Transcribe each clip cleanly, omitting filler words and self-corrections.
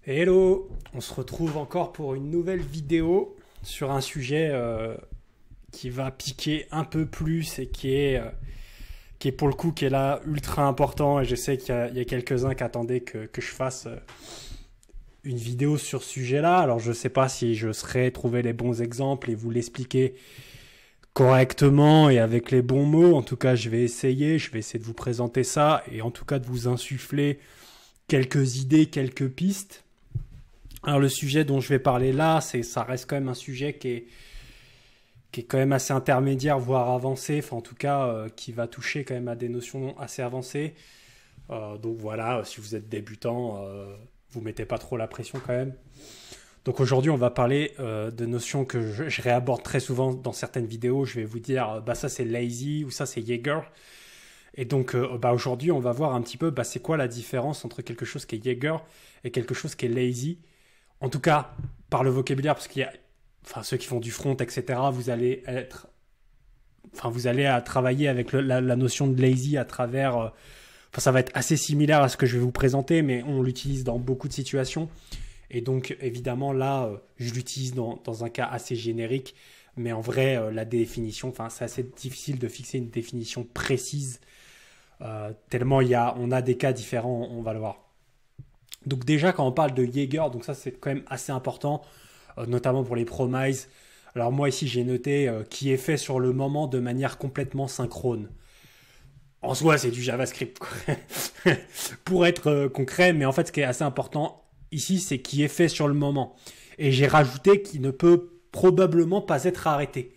Hello, on se retrouve encore pour une nouvelle vidéo sur un sujet qui va piquer un peu plus et qui est pour le coup qui est là ultra important, et je sais qu'il y a quelques-uns qui attendaient que je fasse une vidéo sur ce sujet-là. Alors je sais pas si je saurais trouver les bons exemples et vous l'expliquer correctement et avec les bons mots. En tout cas, je vais essayer de vous présenter ça et en tout cas de vous insuffler quelques idées, quelques pistes. Alors le sujet dont je vais parler là, ça reste quand même un sujet qui est quand même assez intermédiaire, voire avancé, enfin en tout cas qui va toucher quand même à des notions assez avancées. Donc voilà, si vous êtes débutant, vous mettez pas trop la pression quand même. Donc aujourd'hui, on va parler de notions que je réaborde très souvent dans certaines vidéos. Je vais vous dire, ça c'est lazy ou ça c'est Jaeger. Et donc aujourd'hui, on va voir un petit peu c'est quoi la différence entre quelque chose qui est Jaeger et quelque chose qui est lazy. En tout cas, par le vocabulaire, parce qu'il y a, ceux qui font du front, etc., vous allez à travailler avec la notion de lazy à travers, ça va être assez similaire à ce que je vais vous présenter, mais on l'utilise dans beaucoup de situations. Et donc, évidemment, là, je l'utilise dans un cas assez générique, mais en vrai, la définition, c'est assez difficile de fixer une définition précise, tellement on a des cas différents, on va le voir. Donc déjà, quand on parle de Jaeger, donc ça c'est quand même assez important, notamment pour les promises. Alors moi ici j'ai noté qui est fait sur le moment de manière complètement synchrone. En soi c'est du JavaScript pour être concret, mais en fait ce qui est assez important ici c'est qui est fait sur le moment. Et j'ai rajouté qui ne peut probablement pas être arrêté.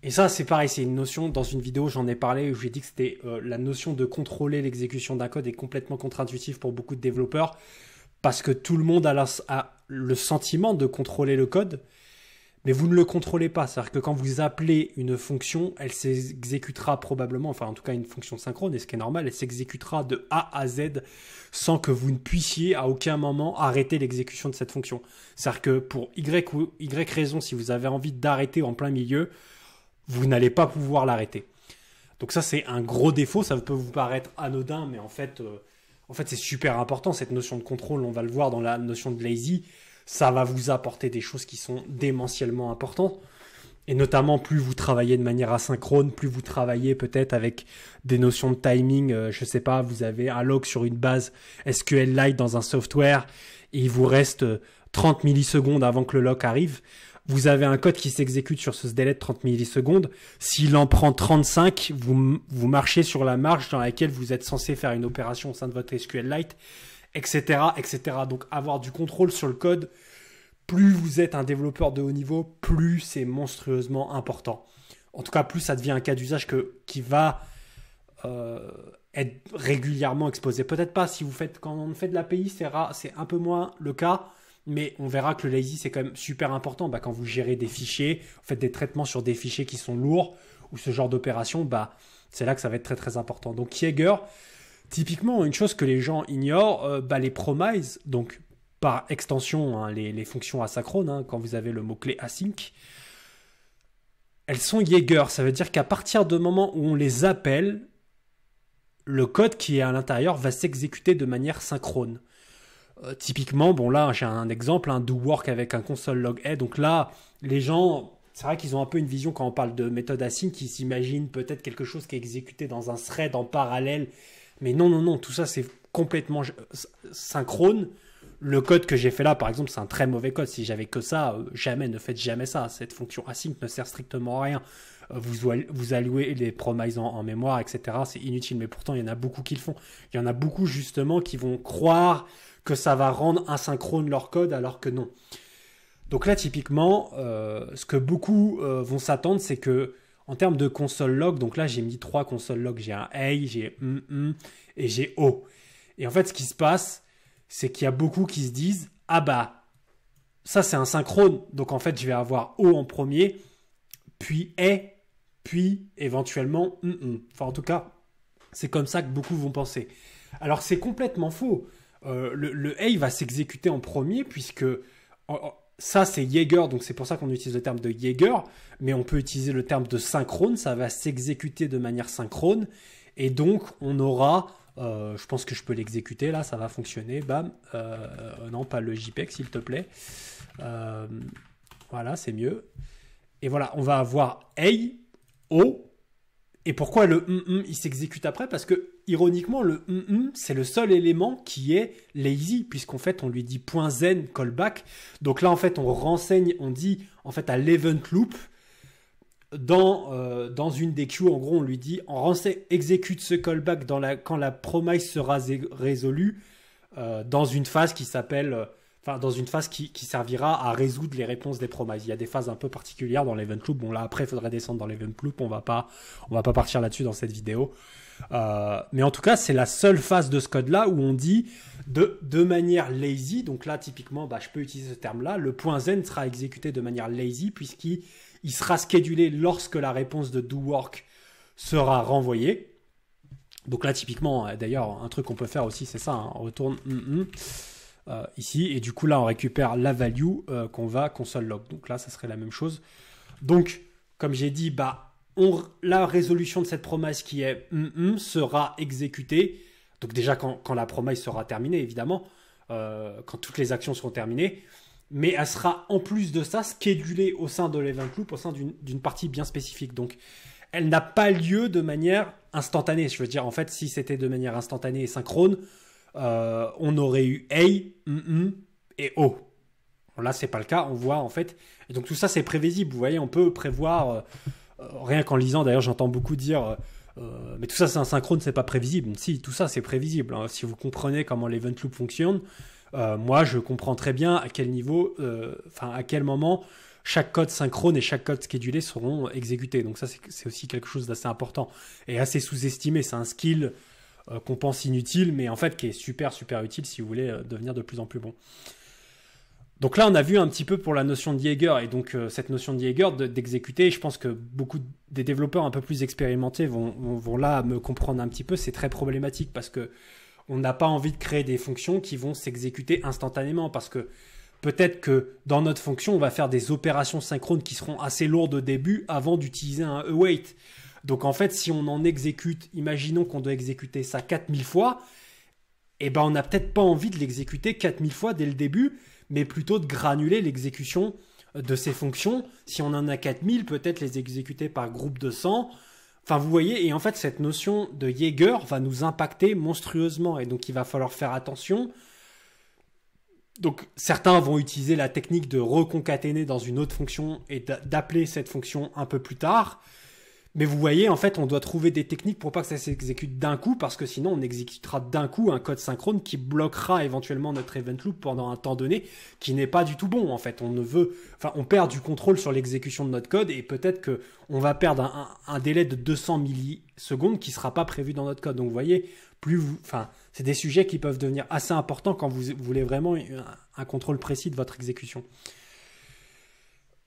Et ça c'est pareil, c'est une notion, dans une vidéo j'en ai parlé où j'ai dit que c'était la notion de contrôler l'exécution d'un code est complètement contre-intuitive pour beaucoup de développeurs, parce que tout le monde a le sentiment de contrôler le code, mais vous ne le contrôlez pas. C'est-à-dire que quand vous appelez une fonction, elle s'exécutera probablement, en tout cas une fonction synchrone, et ce qui est normal, elle s'exécutera de A à Z sans que vous ne puissiez à aucun moment arrêter l'exécution de cette fonction. C'est-à-dire que pour Y ou Y raison, si vous avez envie d'arrêter en plein milieu, vous n'allez pas pouvoir l'arrêter. Donc ça, c'est un gros défaut. Ça peut vous paraître anodin, mais en fait, c'est super important, cette notion de contrôle. On va le voir dans la notion de lazy. Ça va vous apporter des choses qui sont démentiellement importantes. Et notamment, plus vous travaillez de manière asynchrone, plus vous travaillez peut-être avec des notions de timing. Je sais pas, vous avez un log sur une base SQLite dans un software et il vous reste 30 millisecondes avant que le log arrive. Vous avez un code qui s'exécute sur ce délai de 30 millisecondes. S'il en prend 35, vous marchez sur la marge dans laquelle vous êtes censé faire une opération au sein de votre SQLite, etc., etc. Donc, avoir du contrôle sur le code, plus vous êtes un développeur de haut niveau, plus c'est monstrueusement important. En tout cas, plus ça devient un cas d'usage qui va être régulièrement exposé. Peut-être pas si quand on fait de l'API, c'est un peu moins le cas. Mais on verra que le lazy, c'est quand même super important. Quand vous gérez des fichiers, vous faites des traitements sur des fichiers qui sont lourds, ou ce genre d'opération, c'est là que ça va être très très important. Donc Jaeger, typiquement, une chose que les gens ignorent, les promises, donc par extension, les fonctions asynchrones, quand vous avez le mot-clé async, elles sont Jaeger. Ça veut dire qu'à partir du moment où on les appelle, le code qui est à l'intérieur va s'exécuter de manière synchrone. Typiquement, là j'ai un exemple, un do work avec un console log head. Donc là, les gens, c'est vrai qu'ils ont un peu une vision quand on parle de méthode async, qui s'imaginent peut-être quelque chose qui est exécuté dans un thread en parallèle. Mais non, tout ça c'est complètement synchrone. Le code que j'ai fait là, par exemple, c'est un très mauvais code. Si j'avais que ça, ne faites jamais ça. Cette fonction async ne sert strictement à rien. Vous allouez les promises en mémoire, etc. C'est inutile, mais pourtant il y en a beaucoup qui le font. Il y en a beaucoup justement qui vont croire que ça va rendre asynchrone leur code, alors que non. Donc là, typiquement, ce que beaucoup vont s'attendre, c'est que en termes de console log, donc là, j'ai mis 3 console log. J'ai un A, j'ai et j'ai O. Et en fait, ce qui se passe, c'est qu'il y a beaucoup qui se disent « Ah ça c'est un synchrone, donc en fait, je vais avoir O en premier, puis A, puis éventuellement Enfin, en tout cas, c'est comme ça que beaucoup vont penser. Alors, c'est complètement faux. Le A va s'exécuter en premier, puisque ça c'est Jaeger, donc c'est pour ça qu'on utilise le terme de Jaeger, mais on peut utiliser le terme de synchrone. Ça va s'exécuter de manière synchrone, et donc on aura Je pense que je peux l'exécuter là, ça va fonctionner. Bam. Non, pas le JPEG s'il te plaît. Voilà, c'est mieux. Et voilà, on va avoir A, O. Et pourquoi le il s'exécute après? Parce que, ironiquement, le c'est le seul élément qui est lazy, puisqu'en fait, on lui dit .zen callback. Donc là, en fait, on renseigne, on dit, en fait, à l'event loop, dans une des queues, en gros, on lui dit, exécute ce callback quand la promise sera résolue, dans une phase qui s'appelle... dans une phase qui servira à résoudre les réponses des promises. Il y a des phases un peu particulières dans l'event loop. Bon, là, après, il faudrait descendre dans l'event loop. On va pas partir là-dessus dans cette vidéo. Mais en tout cas, c'est la seule phase de ce code-là où on dit de manière lazy. Donc là, typiquement, je peux utiliser ce terme-là. Le .zen sera exécuté de manière lazy puisqu'il sera schedulé lorsque la réponse de doWork sera renvoyée. Donc là, typiquement, d'ailleurs, un truc qu'on peut faire aussi, c'est ça. On retourne... ici, et du coup là on récupère la value qu'on va console log. Donc là ça serait la même chose. Donc comme j'ai dit, la résolution de cette promesse qui est sera exécutée. Donc déjà quand la promesse sera terminée, évidemment, quand toutes les actions seront terminées, mais elle sera en plus de ça schedulée au sein de l'event loop, au sein d'une partie bien spécifique. Donc elle n'a pas lieu de manière instantanée. Je veux dire, en fait, si c'était de manière instantanée et synchrone, on aurait eu A, et O. Bon, là, c'est pas le cas, on voit en fait. Et donc tout ça, c'est prévisible. Vous voyez, on peut prévoir, rien qu'en lisant, d'ailleurs, j'entends beaucoup dire, mais tout ça, c'est asynchrone, c'est pas prévisible. Si, tout ça, c'est prévisible. Hein. Si vous comprenez comment l'event loop fonctionne, moi, je comprends très bien à quel niveau, à quel moment chaque code synchrone et chaque code schedulé seront exécutés. Donc ça, c'est aussi quelque chose d'assez important et assez sous-estimé. C'est un skill qu'on pense inutile, mais en fait qui est super super utile si vous voulez devenir de plus en plus bon. Donc là on a vu un petit peu pour la notion de Jaeger, et donc cette notion de Jaeger d'exécuter, je pense que beaucoup des développeurs un peu plus expérimentés vont là me comprendre un petit peu. C'est très problématique parce que on n'a pas envie de créer des fonctions qui vont s'exécuter instantanément, parce que peut-être que dans notre fonction on va faire des opérations synchrones qui seront assez lourdes au début avant d'utiliser un await. Donc en fait, si on en exécute, imaginons qu'on doit exécuter ça 4000 fois, on n'a peut-être pas envie de l'exécuter 4000 fois dès le début, mais plutôt de granuler l'exécution de ces fonctions. Si on en a 4000, peut-être les exécuter par groupe de 100. Enfin, vous voyez, et en fait, cette notion de Jaeger va nous impacter monstrueusement, et donc il va falloir faire attention. Donc certains vont utiliser la technique de reconcaténer dans une autre fonction et d'appeler cette fonction un peu plus tard. Mais vous voyez, en fait, on doit trouver des techniques pour pas que ça s'exécute d'un coup, parce que sinon, on exécutera d'un coup un code synchrone qui bloquera éventuellement notre event loop pendant un temps donné, qui n'est pas du tout bon, en fait. On perd du contrôle sur l'exécution de notre code, et peut-être que on va perdre un délai de 200 millisecondes qui sera pas prévu dans notre code. Donc, vous voyez, c'est des sujets qui peuvent devenir assez importants quand vous voulez vraiment un contrôle précis de votre exécution.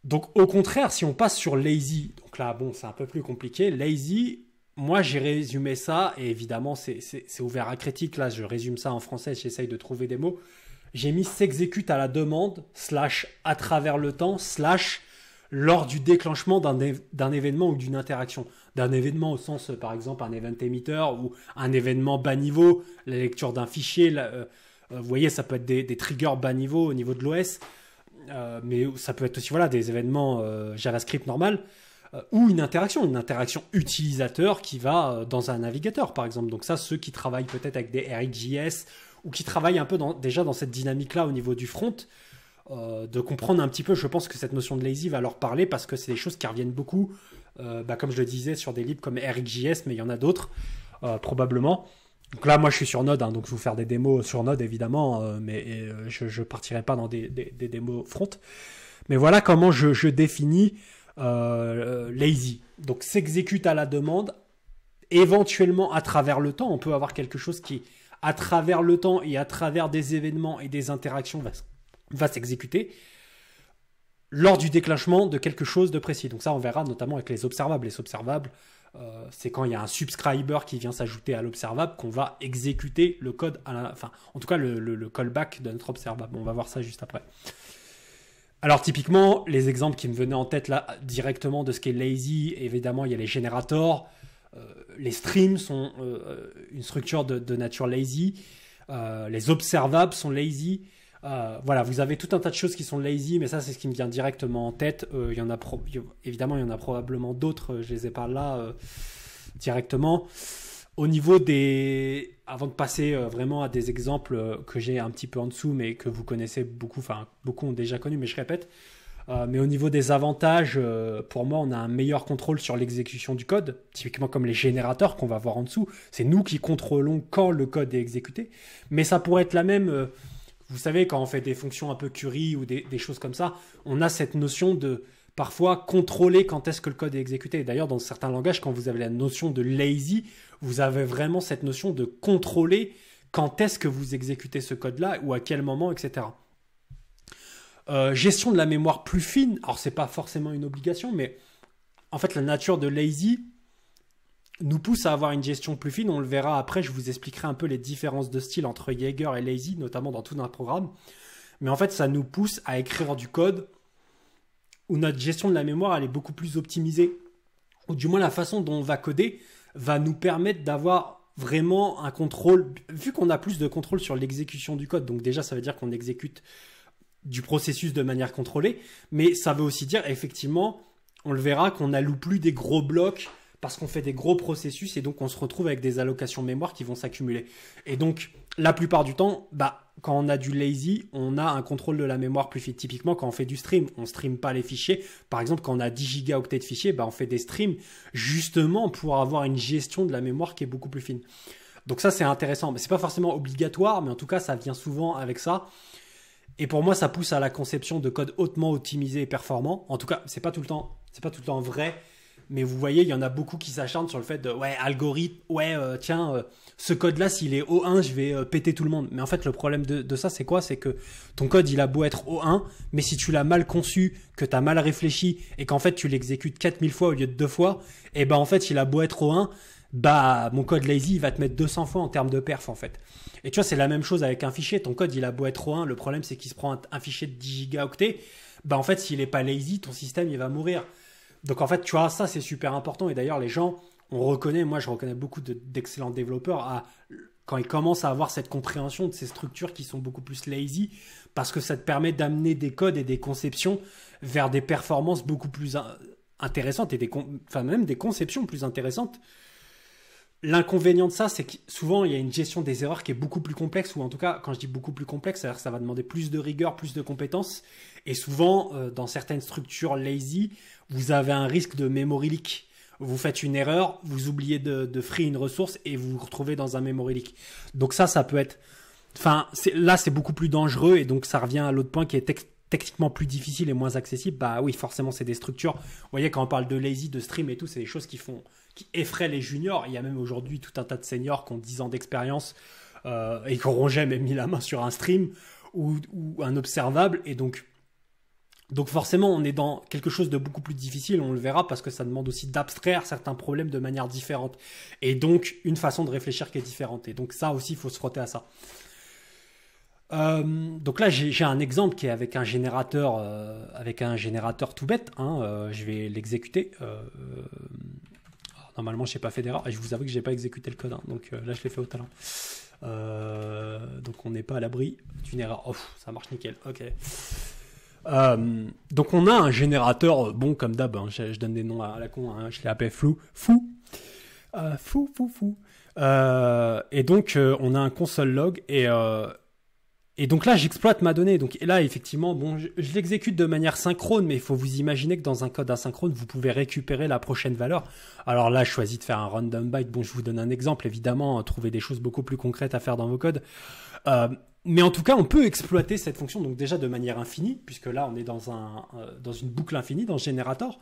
Donc au contraire, si on passe sur lazy, donc là c'est un peu plus compliqué. Lazy, moi j'ai résumé ça, et évidemment c'est ouvert à critique. Là je résume ça en français, j'essaye de trouver des mots. J'ai mis s'exécute à la demande, / à travers le temps, / lors du déclenchement d'un événement ou d'une interaction. D'un événement au sens par exemple un event emitter ou un événement bas niveau, la lecture d'un fichier. Vous voyez, ça peut être des triggers bas niveau au niveau de l'OS. Mais ça peut être aussi des événements JavaScript normal, ou une interaction utilisateur qui va dans un navigateur par exemple. Donc ça, ceux qui travaillent peut-être avec des RxJS ou qui travaillent un peu déjà dans cette dynamique-là au niveau du front, de comprendre un petit peu. Je pense que cette notion de lazy va leur parler, parce que c'est des choses qui reviennent beaucoup, comme je le disais, sur des libres comme RxJS, mais il y en a d'autres probablement. Donc là, moi, je suis sur Node, donc je vais vous faire des démos sur Node, évidemment, mais je partirai pas dans des démos front. Mais voilà comment je définis lazy. Donc, s'exécute à la demande, éventuellement à travers le temps. On peut avoir quelque chose qui, à travers le temps et à travers des événements et des interactions, va s'exécuter lors du déclenchement de quelque chose de précis. Donc ça, on verra notamment avec les observables. Les observables, c'est quand il y a un subscriber qui vient s'ajouter à l'observable qu'on va exécuter le code, en tout cas le callback de notre observable. On va voir ça juste après. Alors typiquement, les exemples qui me venaient en tête là directement de ce qui est lazy, évidemment il y a les générateurs. Les streams sont une structure de nature lazy. Les observables sont lazy. Voilà, vous avez tout un tas de choses qui sont lazy, mais ça, c'est ce qui me vient directement en tête. Évidemment, il y en a probablement d'autres. Je les ai pas là directement. Au niveau des... Avant de passer vraiment à des exemples que j'ai un petit peu en dessous, mais que vous connaissez beaucoup, enfin, beaucoup ont déjà connu, mais je répète. Mais au niveau des avantages, pour moi, on a un meilleur contrôle sur l'exécution du code, typiquement comme les générateurs qu'on va voir en dessous. C'est nous qui contrôlons quand le code est exécuté. Mais ça pourrait être la même, vous savez, quand on fait des fonctions un peu query ou des choses comme ça, on a cette notion de parfois contrôler quand est-ce que le code est exécuté. D'ailleurs, dans certains langages, quand vous avez la notion de lazy, vous avez vraiment cette notion de contrôler quand est-ce que vous exécutez ce code-là ou à quel moment, etc. Gestion de la mémoire plus fine. Alors, c'est pas forcément une obligation, mais en fait, la nature de lazy nous pousse à avoir une gestion plus fine. On le verra après. Je vous expliquerai un peu les différences de style entre Jaeger et lazy, notamment dans tout notre programme. Mais en fait, ça nous pousse à écrire du code où notre gestion de la mémoire elle est beaucoup plus optimisée. Ou du moins, la façon dont on va coder va nous permettre d'avoir vraiment un contrôle. Vu qu'on a plus de contrôle sur l'exécution du code, donc déjà, ça veut dire qu'on exécute du processus de manière contrôlée, mais ça veut aussi dire effectivement, on le verra, qu'on n'alloue plus des gros blocs parce qu'on fait des gros processus et donc on se retrouve avec des allocations mémoire qui vont s'accumuler. Et donc la plupart du temps, quand on a du lazy, on a un contrôle de la mémoire plus fine. Typiquement quand on fait du stream, on ne stream pas les fichiers. Par exemple, quand on a 10 gigaoctets de fichiers, on fait des streams justement pour avoir une gestion de la mémoire qui est beaucoup plus fine. Donc ça c'est intéressant, mais c'est pas forcément obligatoire, mais en tout cas ça vient souvent avec ça. Et pour moi, ça pousse à la conception de code hautement optimisé et performant. En tout cas, c'est pas tout le temps vrai. Mais vous voyez, il y en a beaucoup qui s'acharnent sur le fait de algorithme, ce code-là, s'il est O1, je vais péter tout le monde. Mais en fait, le problème de ça, c'est quoi? C'est que ton code, il a beau être O1, mais si tu l'as mal conçu, que tu as mal réfléchi et qu'en fait, tu l'exécutes 4000 fois au lieu de 2 fois, et en fait, il a beau être O1, mon code lazy, il va te mettre 200 fois en termes de perf, en fait. Et tu vois, c'est la même chose avec un fichier. Ton code, il a beau être O1, le problème, c'est qu'il se prend un fichier de 10 gigaoctets. En fait, s'il n'est pas lazy, ton système, il va mourir. Donc, en fait, tu vois, ça, c'est super important. Et d'ailleurs, les gens, je reconnais beaucoup d'excellents développeurs quand ils commencent à avoir cette compréhension de ces structures qui sont beaucoup plus lazy, parce que ça te permet d'amener des codes et des conceptions vers des performances beaucoup plus intéressantes et même des conceptions plus intéressantes. L'inconvénient de ça, c'est que souvent, il y a une gestion des erreurs qui est beaucoup plus complexe, ou en tout cas, quand je dis beaucoup plus complexe, c'est-à-dire que ça va demander plus de rigueur, plus de compétences. Et souvent, dans certaines structures lazy, vous avez un risque de memory leak. Vous faites une erreur, vous oubliez de free une ressource et vous vous retrouvez dans un memory leak. Donc ça peut être... là, c'est beaucoup plus dangereux et donc ça revient à l'autre point qui est techniquement plus difficile et moins accessible. Oui, forcément, c'est des structures. Vous voyez, quand on parle de lazy, de stream et tout, c'est des choses qui effraient les juniors. Il y a même aujourd'hui tout un tas de seniors qui ont 10 ans d'expérience et qui n'auront jamais mis la main sur un stream ou un observable. Et donc forcément, on est dans quelque chose de beaucoup plus difficile, on le verra, parce que ça demande aussi d'abstraire certains problèmes de manière différente. Et donc, une façon de réfléchir qui est différente. Et donc ça aussi, il faut se frotter à ça. Donc là, j'ai un exemple qui est avec un générateur tout bête. Je vais l'exécuter. Normalement, je n'ai pas fait d'erreur. Et je vous avoue que je n'ai pas exécuté le code. Donc là, je l'ai fait au talent. Donc on n'est pas à l'abri d'une erreur. Ça marche nickel. Ok. Donc on a un générateur bon comme d'hab. Je donne des noms à la con. Je l'ai appelé fou. Et donc on a un console log et donc là, j'exploite ma donnée. Donc, et là, effectivement, je l'exécute de manière synchrone, mais il faut vous imaginer que dans un code asynchrone, vous pouvez récupérer la prochaine valeur. Alors là, je choisis de faire un random byte. Je vous donne un exemple, évidemment, trouver des choses beaucoup plus concrètes à faire dans vos codes. Mais en tout cas, on peut exploiter cette fonction, donc déjà de manière infinie, puisque là, on est dans une boucle infinie, dans ce générateur.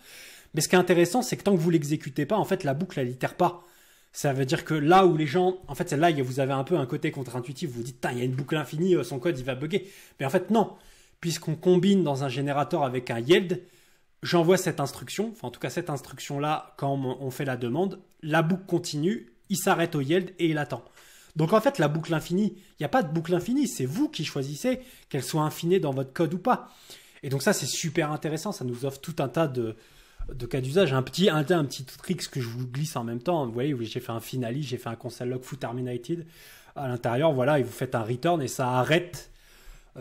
Mais ce qui est intéressant, c'est que tant que vous l'exécutez pas, en fait, la boucle, elle itère pas. Ça veut dire que là où les gens... En fait, c'est là où vous avez un peu un côté contre-intuitif. Vous vous dites, il y a une boucle infinie, son code, il va bugger. Mais en fait, non. Puisqu'on combine dans un générateur avec un yield, j'envoie cette instruction. Enfin, en tout cas, cette instruction-là, quand on fait la demande, la boucle continue, il s'arrête au yield et il attend. Donc, en fait, la boucle infinie, il n'y a pas de boucle infinie. C'est vous qui choisissez qu'elle soit infinie dans votre code ou pas. Et donc, ça, c'est super intéressant. Ça nous offre tout un tas de cas d'usage. Un petit trick que je vous glisse en même temps. Vous voyez, j'ai fait un finally, j'ai fait un console log foo terminated. À l'intérieur, voilà, et vous faites un return et ça arrête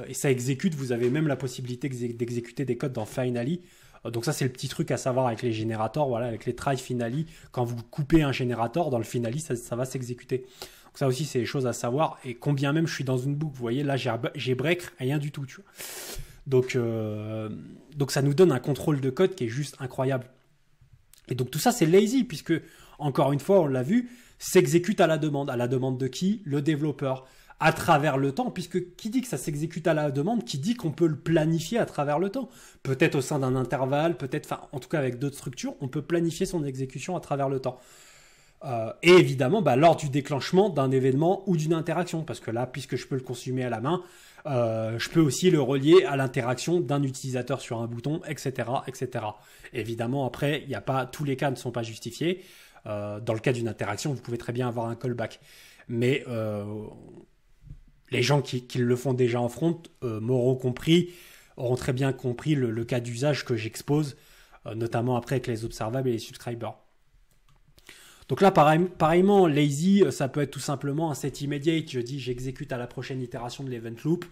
et ça exécute. Vous avez même la possibilité d'exécuter des codes dans finally. Donc ça, c'est le petit truc à savoir avec les générateurs, voilà, avec les try finally. Quand vous coupez un générateur, dans le finally, ça va s'exécuter. Donc ça aussi, c'est des choses à savoir. Et combien même je suis dans une boucle, vous voyez, là, j'ai break, rien du tout, tu vois. Donc ça nous donne un contrôle de code qui est juste incroyable. Et donc tout ça, c'est lazy, puisque, encore une fois, on l'a vu, s'exécute à la demande. À la demande de qui? Le développeur. À travers le temps, puisque qui dit que ça s'exécute à la demande, qui dit qu'on peut le planifier à travers le temps. Peut-être au sein d'un intervalle, peut-être, enfin, en tout cas avec d'autres structures, on peut planifier son exécution à travers le temps. Et évidemment, lors du déclenchement d'un événement ou d'une interaction, parce que là, puisque je peux le consommer à la main, je peux aussi le relier à l'interaction d'un utilisateur sur un bouton, etc., etc. Évidemment, après, il n'y a pas, tous les cas ne sont pas justifiés. Dans le cas d'une interaction, vous pouvez très bien avoir un callback. Mais les gens qui le font déjà en front auront très bien compris le cas d'usage que j'expose, notamment après avec les observables et les subscribers. Donc là, pareillement, lazy, ça peut être tout simplement un set immediate. Je dis, j'exécute à la prochaine itération de l'event loop.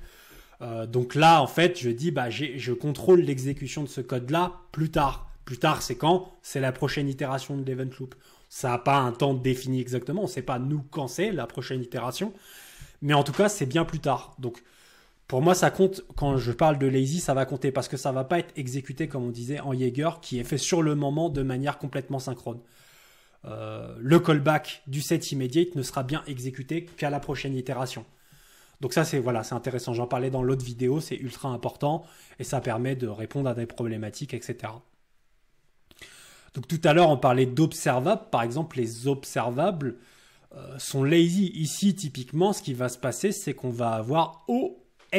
Donc là, en fait, je dis, je contrôle l'exécution de ce code-là plus tard. Plus tard, c'est quand? C'est la prochaine itération de l'event loop. Ça n'a pas un temps défini exactement. On ne sait pas nous quand c'est la prochaine itération. Mais en tout cas, c'est bien plus tard. Donc, pour moi, ça compte. Quand je parle de lazy, ça va compter parce que ça ne va pas être exécuté, comme on disait, en Jaeger, qui est fait sur le moment de manière complètement synchrone. Le callback du set immediate ne sera bien exécuté qu'à la prochaine itération. Donc ça, c'est intéressant. J'en parlais dans l'autre vidéo, c'est ultra important et ça permet de répondre à des problématiques, etc. Donc tout à l'heure, on parlait d'observables. Par exemple, les observables sont lazy. Ici, typiquement, ce qui va se passer, c'est qu'on va avoir OA.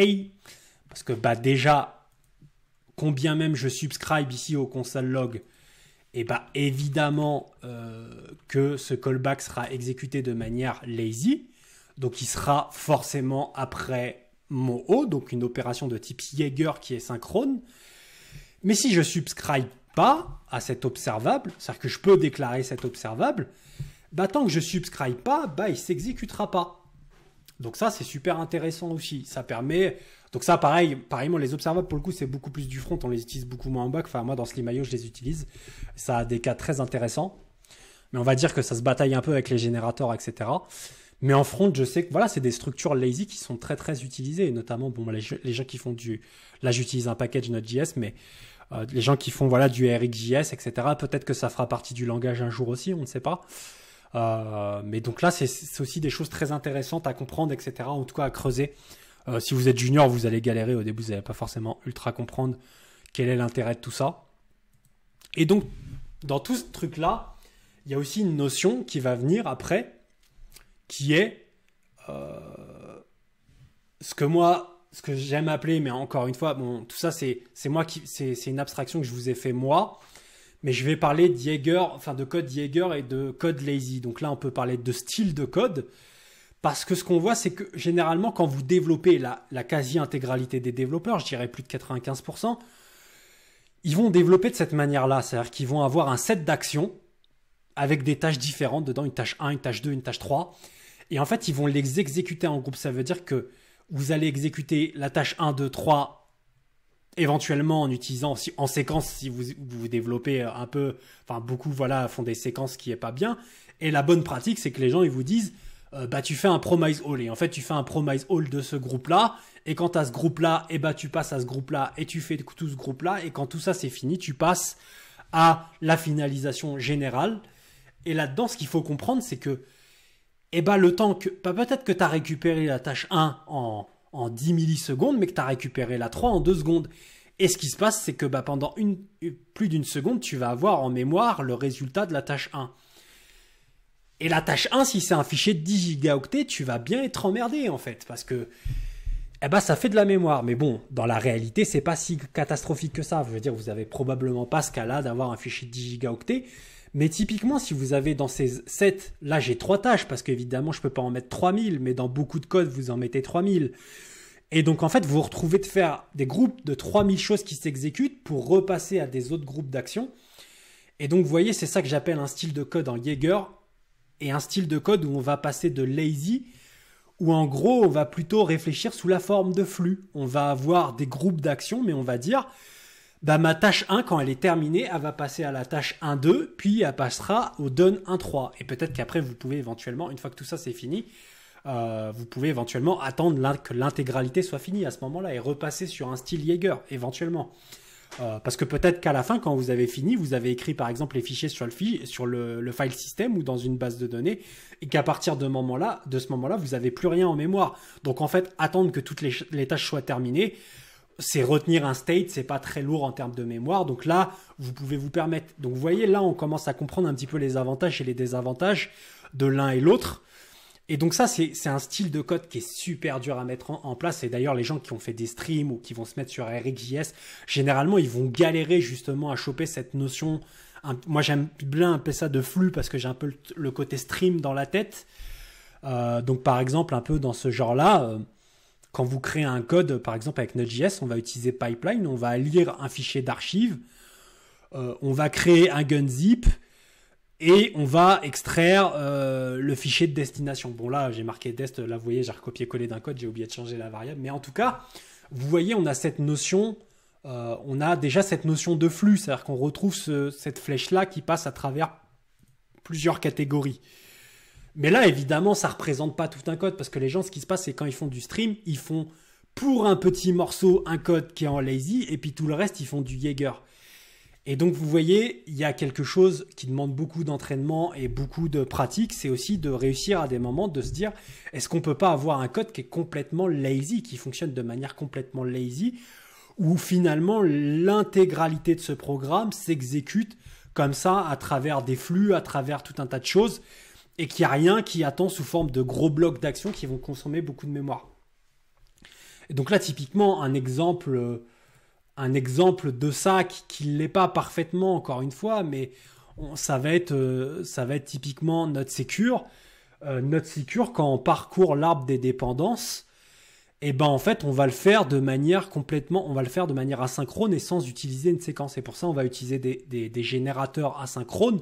Parce que déjà, combien même je subscribe ici au console log, et évidemment que ce callback sera exécuté de manière lazy. Donc il sera forcément après mon O, donc une opération de type Jaeger qui est synchrone. Mais si je ne subscribe pas à cet observable, c'est-à-dire que je peux déclarer cet observable, tant que je ne subscribe pas, il ne s'exécutera pas. Donc ça, c'est super intéressant aussi. Ça permet... Donc ça, pareillement, les observables, pour le coup, c'est beaucoup plus du front. On les utilise beaucoup moins en back. Enfin, moi, dans Slimayo, je les utilise. Ça a des cas très intéressants. Mais on va dire que ça se bataille un peu avec les générateurs, etc. Mais en front, je sais que voilà, c'est des structures lazy qui sont très, très utilisées. Et notamment, les gens qui font du... Là, j'utilise un package Node.js, mais les gens qui font du RxJS, etc., peut-être que ça fera partie du langage un jour aussi, on ne sait pas. Mais donc là, c'est aussi des choses très intéressantes à comprendre, etc., en tout cas à creuser. Si vous êtes junior, vous allez galérer au début, vous n'allez pas forcément ultra comprendre quel est l'intérêt de tout ça. Et donc, dans tout ce truc-là, il y a aussi une notion qui va venir après, qui est ce que j'aime appeler, mais encore une fois, tout ça, c'est une abstraction que je vous ai fait moi, mais je vais parler de Jaeger, de code Jaeger et de code lazy. Donc là, on peut parler de style de code. Parce que ce qu'on voit, c'est que généralement, quand vous développez la quasi-intégralité des développeurs, je dirais plus de 95%, ils vont développer de cette manière-là. C'est-à-dire qu'ils vont avoir un set d'actions avec des tâches différentes dedans, une tâche 1, une tâche 2, une tâche 3. Et en fait, ils vont les exécuter en groupe. Ça veut dire que vous allez exécuter la tâche 1, 2, 3, éventuellement en utilisant en séquence si vous développez un peu, beaucoup font des séquences qui n'est pas bien. Et la bonne pratique, c'est que les gens ils vous disent tu fais un promise all. Et en fait, tu fais un promise all de ce groupe-là. Et quand tu as ce groupe-là, tu passes à ce groupe-là et tu fais tout ce groupe-là. Et quand tout ça, c'est fini, tu passes à la finalisation générale. Et là-dedans, ce qu'il faut comprendre, c'est que le temps que... peut-être que tu as récupéré la tâche 1 en 10 millisecondes, mais que tu as récupéré la 3 en 2 secondes. Et ce qui se passe, c'est que pendant plus d'une seconde, tu vas avoir en mémoire le résultat de la tâche 1. Et la tâche 1, si c'est un fichier de 10 gigaoctets, tu vas bien être emmerdé en fait, parce que ça fait de la mémoire. Mais bon, dans la réalité, c'est pas si catastrophique que ça. Je veux dire, vous avez probablement pas ce cas-là d'avoir un fichier de 10 gigaoctets. Mais typiquement, si vous avez dans ces sets, là j'ai 3 tâches, parce qu'évidemment, je peux pas en mettre 3000, mais dans beaucoup de codes, vous en mettez 3000. Et donc en fait, vous vous retrouvez de faire des groupes de 3000 choses qui s'exécutent pour repasser à des autres groupes d'actions. Et donc, vous voyez, c'est ça que j'appelle un style de code en Jaeger et un style de code où on va passer de lazy, où en gros, on va plutôt réfléchir sous la forme de flux. On va avoir des groupes d'actions, mais on va dire, bah, ma tâche 1, quand elle est terminée, elle va passer à la tâche 1-2, puis elle passera au done 1-3. Et peut-être qu'après, vous pouvez éventuellement, une fois que tout ça c'est fini, vous pouvez éventuellement attendre que l'intégralité soit finie à ce moment-là et repasser sur un style Jaeger, éventuellement. Parce que peut-être qu'à la fin, quand vous avez fini, vous avez écrit par exemple les fichiers sur le file system ou dans une base de données, et qu'à partir de ce moment-là, vous n'avez plus rien en mémoire. Donc en fait, attendre que toutes les tâches soient terminées, c'est retenir un state, c'est pas très lourd en termes de mémoire. Donc là, vous pouvez vous permettre. Donc vous voyez, là, on commence à comprendre un petit peu les avantages et les désavantages de l'un et l'autre. Et donc ça, c'est un style de code qui est super dur à mettre en place. Et d'ailleurs, les gens qui ont fait des streams ou qui vont se mettre sur RxJS, généralement, ils vont galérer justement à choper cette notion. Moi, j'aime bien appeler ça de flux parce que j'ai un peu le côté stream dans la tête. Donc par exemple, un peu dans ce genre-là, quand vous créez un code, par exemple avec Node.js, on va utiliser pipeline, on va lire un fichier d'archive, on va créer un gunzip, et on va extraire le fichier de destination. Bon là, j'ai marqué dest, là vous voyez, j'ai recopié-collé d'un code, j'ai oublié de changer la variable. Mais en tout cas, vous voyez, on a cette notion, on a déjà cette notion de flux, c'est-à-dire qu'on retrouve cette flèche-là qui passe à travers plusieurs catégories. Mais là, évidemment, ça ne représente pas tout un code, parce que les gens, ce qui se passe, c'est quand ils font du stream, ils font pour un petit morceau un code qui est en lazy, et puis tout le reste, ils font du Jaeger. Et donc, vous voyez, il y a quelque chose qui demande beaucoup d'entraînement et beaucoup de pratique. C'est aussi de réussir à des moments de se dire, est-ce qu'on ne peut pas avoir un code qui est complètement lazy, qui fonctionne de manière complètement lazy, où finalement l'intégralité de ce programme s'exécute comme ça à travers des flux, à travers tout un tas de choses, et qu'il n'y a rien qui attend sous forme de gros blocs d'action qui vont consommer beaucoup de mémoire. Et donc là, typiquement, un exemple de ça qui ne l'est pas parfaitement, encore une fois, mais ça va être typiquement notre Secure. Notre Secure, quand on parcourt l'arbre des dépendances, et ben en fait, on va le faire de manière asynchrone et sans utiliser une séquence. Et pour ça, on va utiliser des générateurs asynchrones.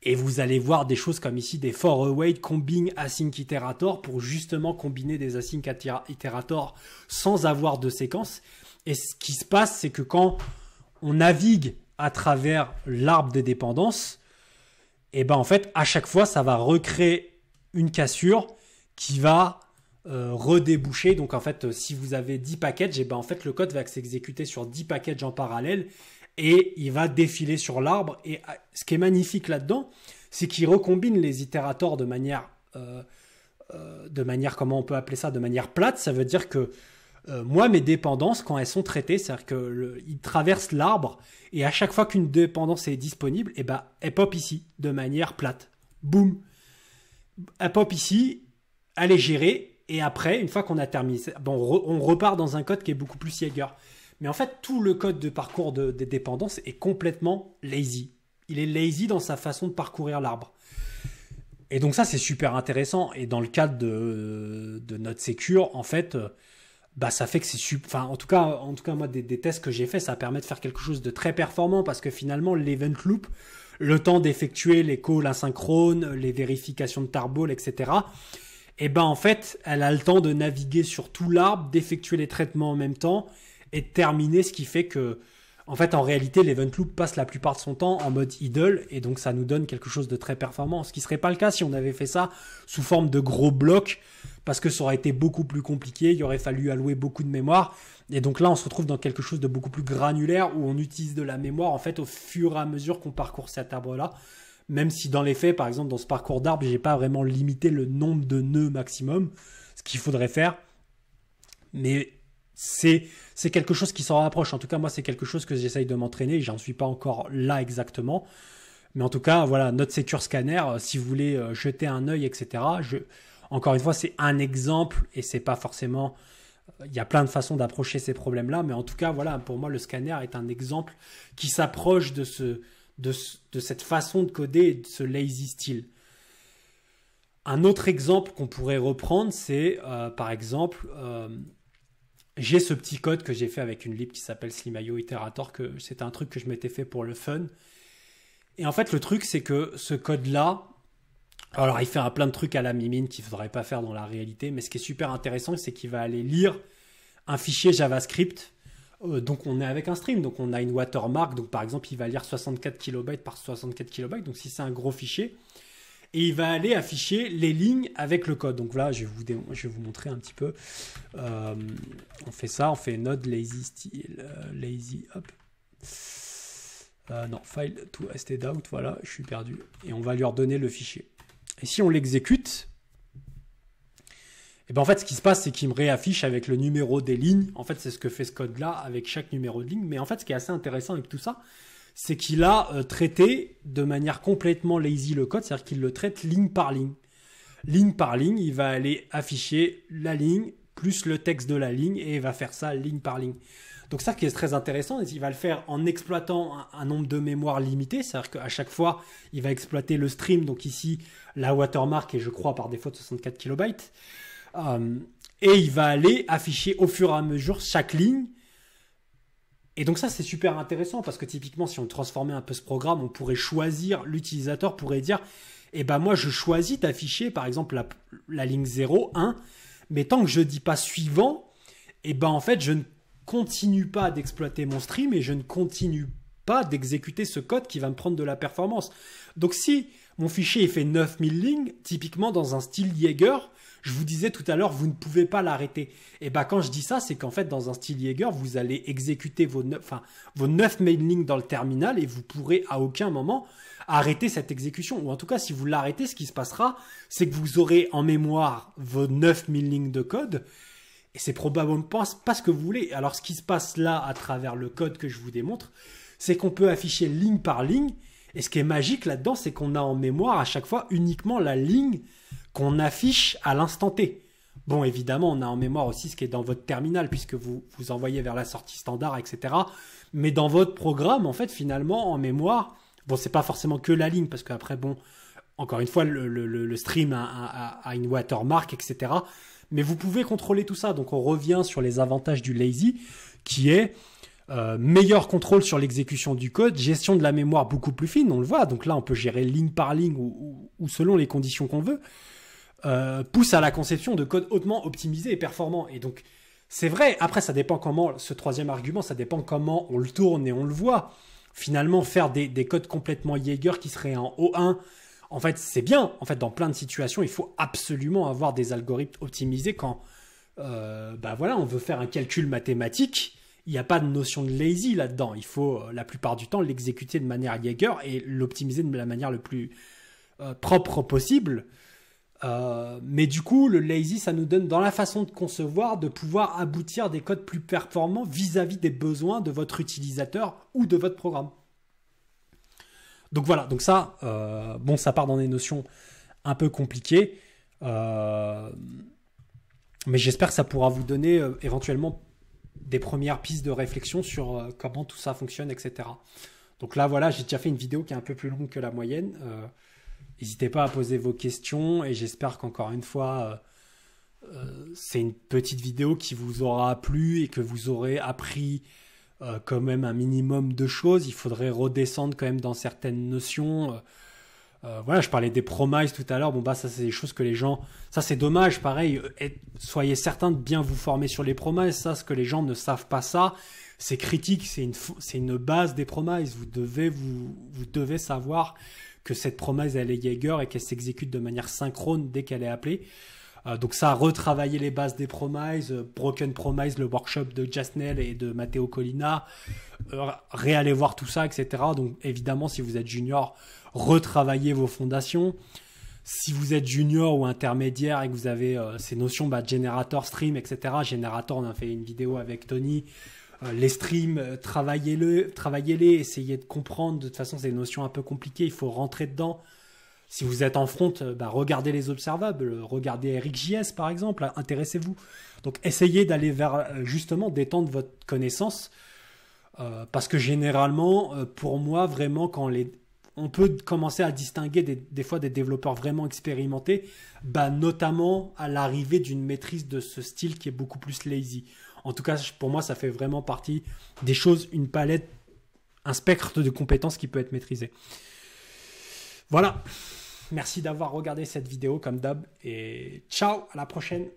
Et vous allez voir des choses comme ici, des for await combine async iterator pour justement combiner des async iterators sans avoir de séquence. Et ce qui se passe, c'est que quand on navigue à travers l'arbre des dépendances, et ben en fait, à chaque fois, ça va recréer une cassure qui va redéboucher. Donc en fait, si vous avez 10 packages, et ben en fait, le code va s'exécuter sur 10 packages en parallèle et il va défiler sur l'arbre. Et ce qui est magnifique là-dedans, c'est qu'il recombine les itérators de manière, comment on peut appeler ça, de manière plate. Ça veut dire que moi, mes dépendances, quand elles sont traitées, c'est-à-dire qu'ils traversent l'arbre et à chaque fois qu'une dépendance est disponible, et ben, elle pop ici de manière plate. Boum. Elle pop ici, elle est gérée et après, une fois qu'on a terminé, bon, on repart dans un code qui est beaucoup plus Jaeger. Mais en fait, tout le code de parcours des dépendances est complètement lazy. Il est lazy dans sa façon de parcourir l'arbre. Et donc ça, c'est super intéressant. Et dans le cadre de notre Secure, en fait, ça fait que c'est super. Enfin, en tout cas, moi, des tests que j'ai fait, ça permet de faire quelque chose de très performant parce que finalement, l'event loop, le temps d'effectuer les calls asynchrones, les vérifications de tarball, etc. Et ben en fait, elle a le temps de naviguer sur tout l'arbre, d'effectuer les traitements en même temps et de terminer, ce qui fait que, en fait, en réalité, l'event loop passe la plupart de son temps en mode idle et donc ça nous donne quelque chose de très performant, ce qui serait pas le cas si on avait fait ça sous forme de gros blocs, parce que ça aurait été beaucoup plus compliqué, il aurait fallu allouer beaucoup de mémoire, et donc là on se retrouve dans quelque chose de beaucoup plus granulaire où on utilise de la mémoire en fait au fur et à mesure qu'on parcourt cet arbre-là, même si dans les faits, par exemple dans ce parcours d'arbre, j'ai pas vraiment limité le nombre de nœuds maximum, ce qu'il faudrait faire, mais c'est quelque chose qui s'en rapproche. En tout cas, moi, c'est quelque chose que j'essaye de m'entraîner. J'en suis pas encore là exactement. Mais en tout cas, voilà, notre Secure Scanner, si vous voulez jeter un œil, etc. Encore une fois, c'est un exemple et c'est pas forcément... Il y a plein de façons d'approcher ces problèmes-là. Mais en tout cas, voilà, pour moi, le scanner est un exemple qui s'approche de cette façon de coder et de ce lazy style. Un autre exemple qu'on pourrait reprendre, c'est par exemple... j'ai ce petit code que j'ai fait avec une lib qui s'appelle Slim.io Iterator, que c'était un truc que je m'étais fait pour le fun. Et en fait, le truc, c'est que ce code-là, alors il fait plein de trucs à la mimine qu'il ne faudrait pas faire dans la réalité, mais ce qui est super intéressant, c'est qu'il va aller lire un fichier JavaScript. Donc on est avec un stream, donc on a une watermark, donc par exemple il va lire 64 kilobytes par 64 kilobytes, donc si c'est un gros fichier, et il va aller afficher les lignes avec le code. Donc là, je vais vous montrer un petit peu. On fait ça, on fait node lazy style, lazy, hop. Non, file to stdout, voilà, je suis perdu. Et on va lui redonner le fichier. Et si on l'exécute, et ben en fait, ce qui se passe, c'est qu'il me réaffiche avec le numéro des lignes. En fait, c'est ce que fait ce code-là avec chaque numéro de ligne. Mais en fait, ce qui est assez intéressant avec tout ça, c'est qu'il a traité de manière complètement lazy le code, c'est-à-dire qu'il le traite ligne par ligne. Ligne par ligne, il va aller afficher la ligne plus le texte de la ligne et il va faire ça ligne par ligne. Donc ça qui est très intéressant, il va le faire en exploitant un nombre de mémoire limité, c'est-à-dire qu'à chaque fois, il va exploiter le stream, donc ici, la watermark est, je crois, par défaut de 64 kilobytes. Et il va aller afficher au fur et à mesure chaque ligne. Et donc ça, c'est super intéressant parce que typiquement, si on transformait un peu ce programme, on pourrait choisir, l'utilisateur pourrait dire, eh ben moi, je choisis d'afficher, par exemple, la ligne 0, 1, mais tant que je ne dis pas suivant, eh ben en fait, je ne continue pas d'exploiter mon stream et je ne continue pas d'exécuter ce code qui va me prendre de la performance. Donc si mon fichier il fait 9000 lignes, typiquement dans un style Jaeger, je vous disais tout à l'heure, vous ne pouvez pas l'arrêter. Et ben quand je dis ça, c'est qu'en fait, dans un style Jaeger, vous allez exécuter vos 9000 lignes dans le terminal et vous pourrez à aucun moment arrêter cette exécution. Ou en tout cas, si vous l'arrêtez, ce qui se passera, c'est que vous aurez en mémoire vos 9000 lignes de code et c'est probablement pas ce que vous voulez. Alors, ce qui se passe là, à travers le code que je vous démontre, c'est qu'on peut afficher ligne par ligne. Et ce qui est magique là-dedans, c'est qu'on a en mémoire à chaque fois uniquement la ligne qu'on affiche à l'instant T. Bon, évidemment, on a en mémoire aussi ce qui est dans votre terminal, puisque vous envoyez vers la sortie standard, etc. Mais dans votre programme, en fait, finalement, en mémoire, bon, c'est pas forcément que la ligne, parce qu'après, bon, encore une fois, le stream a une watermark, etc. Mais vous pouvez contrôler tout ça. Donc, on revient sur les avantages du lazy, qui est meilleur contrôle sur l'exécution du code, gestion de la mémoire beaucoup plus fine, on le voit. Donc là, on peut gérer ligne par ligne ou selon les conditions qu'on veut. Pousse à la conception de code hautement optimisé et performant. Et donc, c'est vrai. Après, ça dépend comment, ce troisième argument, ça dépend comment on le tourne et on le voit. Finalement, faire des codes complètement Jaeger qui seraient en O1, en fait, c'est bien. En fait, dans plein de situations, il faut absolument avoir des algorithmes optimisés quand, voilà, on veut faire un calcul mathématique. Il n'y a pas de notion de lazy là-dedans. Il faut, la plupart du temps, l'exécuter de manière Jaeger et l'optimiser de la manière le plus propre possible. Mais du coup, le lazy, ça nous donne, dans la façon de concevoir, de pouvoir aboutir des codes plus performants vis-à-vis des besoins de votre utilisateur ou de votre programme. Donc voilà, donc ça, bon, ça part dans des notions un peu compliquées, mais j'espère que ça pourra vous donner éventuellement des premières pistes de réflexion sur comment tout ça fonctionne, etc. Donc là, voilà, j'ai déjà fait une vidéo qui est un peu plus longue que la moyenne. N'hésitez pas à poser vos questions et j'espère qu'encore une fois, c'est une petite vidéo qui vous aura plu et que vous aurez appris quand même un minimum de choses. Il faudrait redescendre quand même dans certaines notions. Voilà, je parlais des promises tout à l'heure. Bon, bah, ça, c'est des choses que les gens... Ça, c'est dommage, pareil. Soyez certains de bien vous former sur les promises. Ça, ce que les gens ne savent pas, ça, c'est critique. C'est une base des promises. Vous devez savoir que cette promesse, elle est Jaeger et qu'elle s'exécute de manière synchrone dès qu'elle est appelée. Donc ça, retravailler les bases des promises, Broken Promise, le workshop de Jasnel et de Matteo Collina, réaller voir tout ça, etc. Donc évidemment, si vous êtes junior, retravaillez vos fondations. Si vous êtes junior ou intermédiaire et que vous avez ces notions générateur, stream, etc. Générateur, on a fait une vidéo avec Tony. Les streams, travaillez-les, essayez de comprendre. De toute façon, c'est des notions un peu compliquées, il faut rentrer dedans. Si vous êtes en front, regardez les observables, regardez RxJS par exemple, intéressez-vous. Donc essayez d'aller vers justement d'étendre votre connaissance parce que généralement, pour moi, vraiment, on peut commencer à distinguer des fois des développeurs vraiment expérimentés, notamment à l'arrivée d'une maîtrise de ce style qui est beaucoup plus lazy. En tout cas, pour moi, ça fait vraiment partie des choses, une palette, un spectre de compétences qui peut être maîtrisé. Voilà. Merci d'avoir regardé cette vidéo comme d'hab. Et ciao, à la prochaine.